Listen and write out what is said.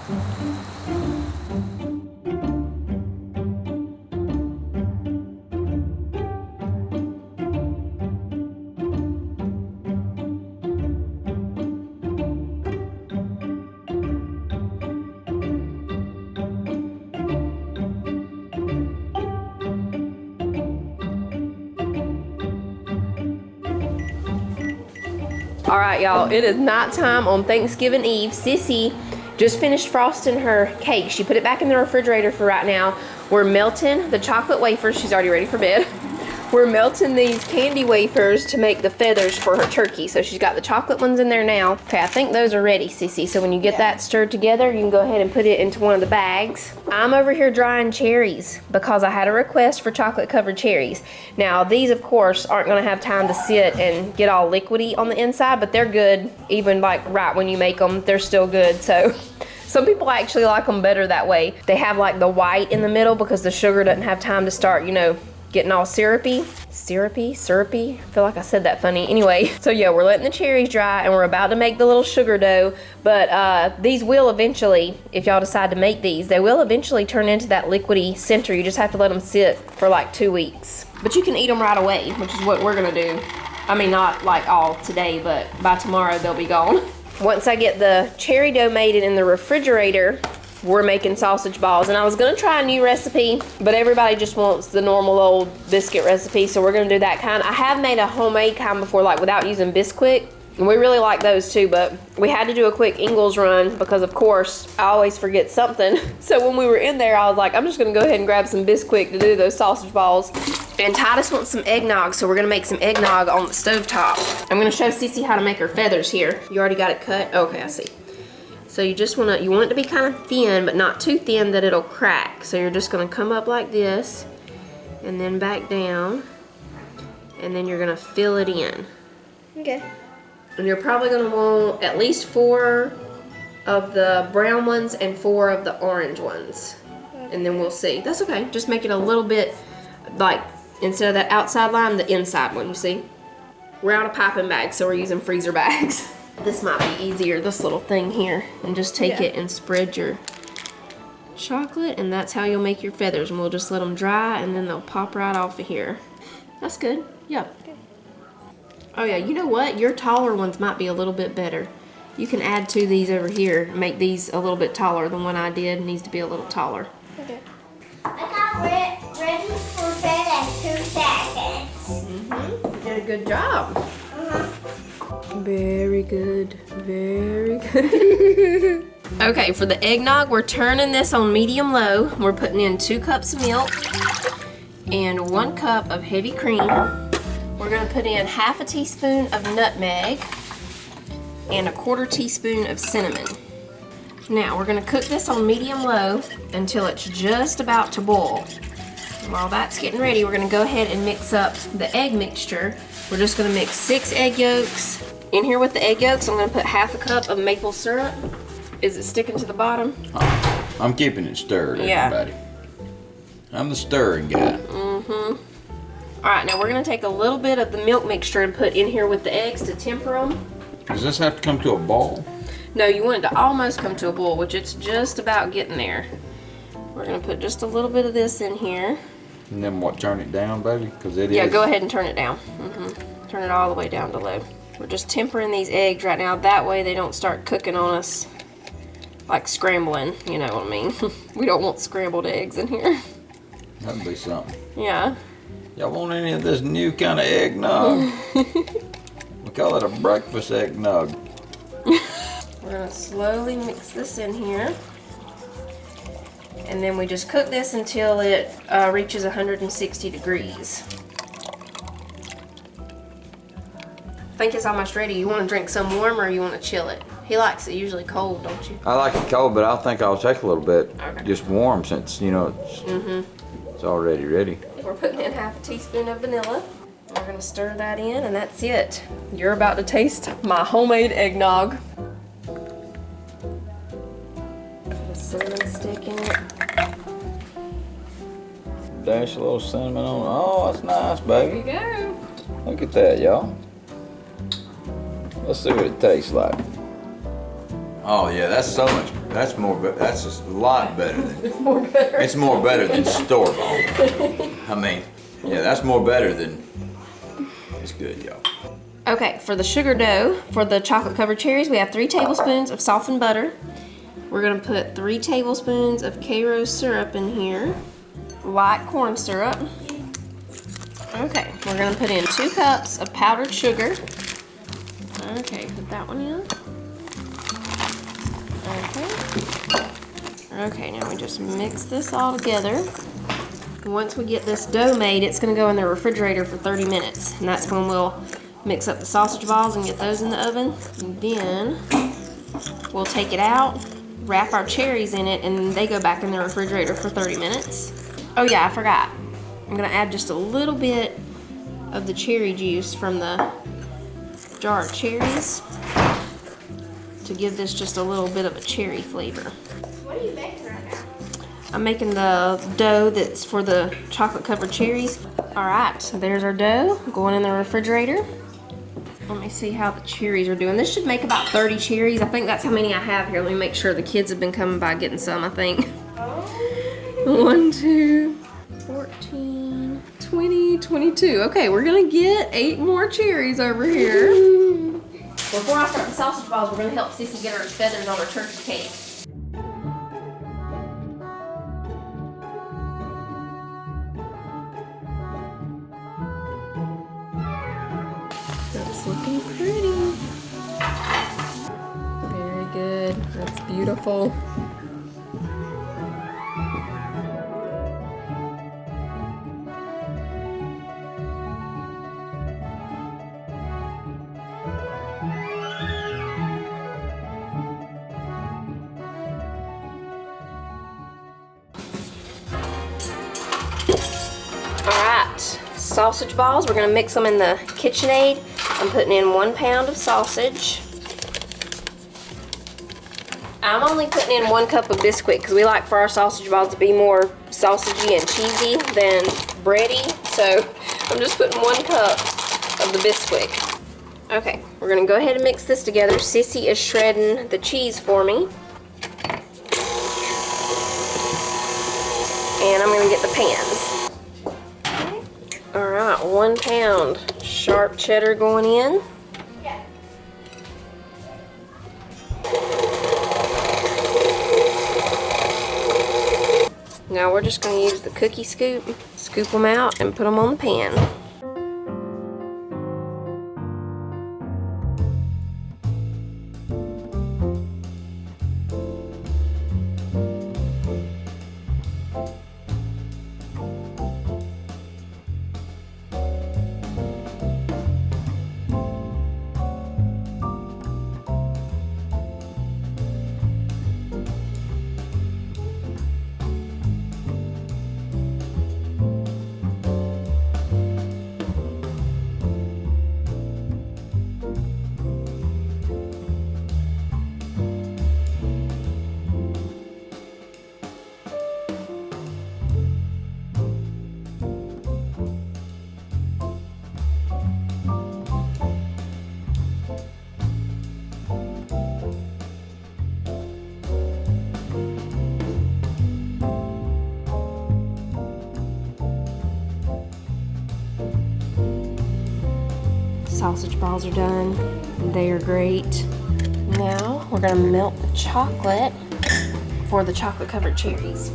All right, y'all, it is nighttime on Thanksgiving Eve. Sissy just finished frosting her cake. She put it back in the refrigerator for right now. We're melting the chocolate wafers. She's already ready for bed. We're melting these candy wafers to make the feathers for her turkey. So she's got the chocolate ones in there now. Okay, I think those are ready, Sissy. So when you get that stirred together, you can go ahead and put it into one of the bags. I'm over here drying cherries because I had a request for chocolate covered cherries. Now these, of course, aren't gonna have time to sit and get all liquidy on the inside, but they're good. Even like right when you make them, they're still good. So some people actually like them better that way. They have like the white in the middle because the sugar doesn't have time to start, you know, getting all syrupy. I feel like I said that funny. Anyway, so yeah, we're letting the cherries dry and we're about to make the little sugar dough, but these will eventually, if y'all decide to make these, they will eventually turn into that liquidy center. You just have to let them sit for like 2 weeks. But you can eat them right away, which is what we're gonna do. I mean, not like all today, but by tomorrow they'll be gone. Once I get the cherry dough made and in the refrigerator, we're making sausage balls. And I was gonna try a new recipe, but everybody just wants the normal old biscuit recipe, so we're gonna do that kind. I have made a homemade kind before, like without using Bisquick, and we really like those too, but we had to do a quick Ingles run because of course I always forget something. So when we were in there, I was like, I'm just gonna go ahead and grab some Bisquick to do those sausage balls. And Titus wants some eggnog, so we're gonna make some eggnog on the stovetop. I'm gonna show Cece how to make her feathers here. You already got it cut? Okay, I see. So you just want it to be kind of thin, but not too thin that it'll crack. So you're just gonna come up like this, and then back down, and then you're gonna fill it in. Okay. And you're probably gonna want at least 4 of the brown ones and 4 of the orange ones. And then we'll see. That's okay, just make it a little bit, like, instead of that outside line, the inside one, you see? We're out of piping bags, so we're using freezer bags. This might be easier, this little thing here. And just take it and spread your chocolate, and that's how you'll make your feathers. And we'll just let them dry, and then they'll pop right off of here. That's good, yep. Okay. Oh yeah, you know what? Your taller ones might be a little bit better. You can add to these over here, make these a little bit taller. The one I did needs to be a little taller. Okay. I got ready for bed in 2 seconds. Mm-hmm. You did a good job. Very good, very good. Okay, for the eggnog, we're turning this on medium low. We're putting in 2 cups of milk and 1 cup of heavy cream. We're gonna put in half a teaspoon of nutmeg and 1/4 teaspoon of cinnamon. Now, we're gonna cook this on medium low until it's just about to boil. And while that's getting ready, we're gonna go ahead and mix up the egg mixture. We're just gonna mix 6 egg yolks. In here with the egg yolks, I'm gonna put half a cup of maple syrup. Is it sticking to the bottom? I'm keeping it stirred, everybody. I'm the stirring guy. Mm-hmm. All right, now we're gonna take a little bit of the milk mixture and put in here with the eggs to temper them. Does this have to come to a boil? No, you want it to almost come to a boil, which it's just about getting there. We're gonna put just a little bit of this in here. And then what, turn it down, baby? Because it is. Yeah, go ahead and turn it down. Mm-hmm. Turn it all the way down to low. We're just tempering these eggs right now. That way they don't start cooking on us like scrambling, you know what I mean? We don't want scrambled eggs in here. That'd be something. Yeah. Y'all want any of this new kind of eggnog? We call it a breakfast eggnog. We're gonna slowly mix this in here. And then we just cook this until it reaches 160 degrees. I think it's almost ready. You want to drink some warm or you want to chill it? He likes it usually cold, don't you? I like it cold, but I think I'll take a little bit Okay. just warm since, you know, it's already ready. We're putting in half a teaspoon of vanilla. We're gonna stir that in and that's it. You're about to taste my homemade eggnog. Put a cinnamon stick in it. Dash a little cinnamon on it. Oh, that's nice, baby. There you go. Look at that, y'all. Let's see what it tastes like. Oh yeah, that's so much. That's more. That's a lot better than. It's more better. It's more better than store bought. I mean, yeah, that's more better than. It's good, y'all. Okay, for the sugar dough, for the chocolate covered cherries, we have 3 tablespoons of softened butter. We're gonna put 3 tablespoons of Karo syrup in here, light corn syrup. Okay, we're gonna put in 2 cups of powdered sugar. Okay, put that one in. Okay. Okay, now we just mix this all together. Once we get this dough made, it's gonna go in the refrigerator for 30 minutes. And that's when we'll mix up the sausage balls and get those in the oven. And then we'll take it out, wrap our cherries in it, and they go back in the refrigerator for 30 minutes. Oh yeah, I forgot. I'm gonna add just a little bit of the cherry juice from the jar of cherries to give this just a little bit of a cherry flavor. What are you making right now? I'm making the dough that's for the chocolate covered cherries. All right, so there's our dough going in the refrigerator. Let me see how the cherries are doing. This should make about 30 cherries. I think that's how many I have here. Let me make sure the kids have been coming by getting some, I think. 1, 2, 14, 20, 22. Okay, we're gonna get 8 more cherries over here. Before I start the sausage balls, we're gonna help Sissy get her feathers on her turkey cake. That's looking pretty. Very good. That's beautiful. Alright, sausage balls. We're going to mix them in the KitchenAid. I'm putting in 1 pound of sausage. I'm only putting in 1 cup of Bisquick because we like for our sausage balls to be more sausagey and cheesy than bready. So I'm just putting 1 cup of the Bisquick. Okay, we're going to go ahead and mix this together. Sissy is shredding the cheese for me. And I'm going to get the pans. Alright, 1 pound sharp cheddar going in. Yeah. Now we're just going to use the cookie scoop, scoop them out and put them on the pan. Sausage balls are done. They are great. Now we're gonna melt the chocolate for the chocolate covered cherries.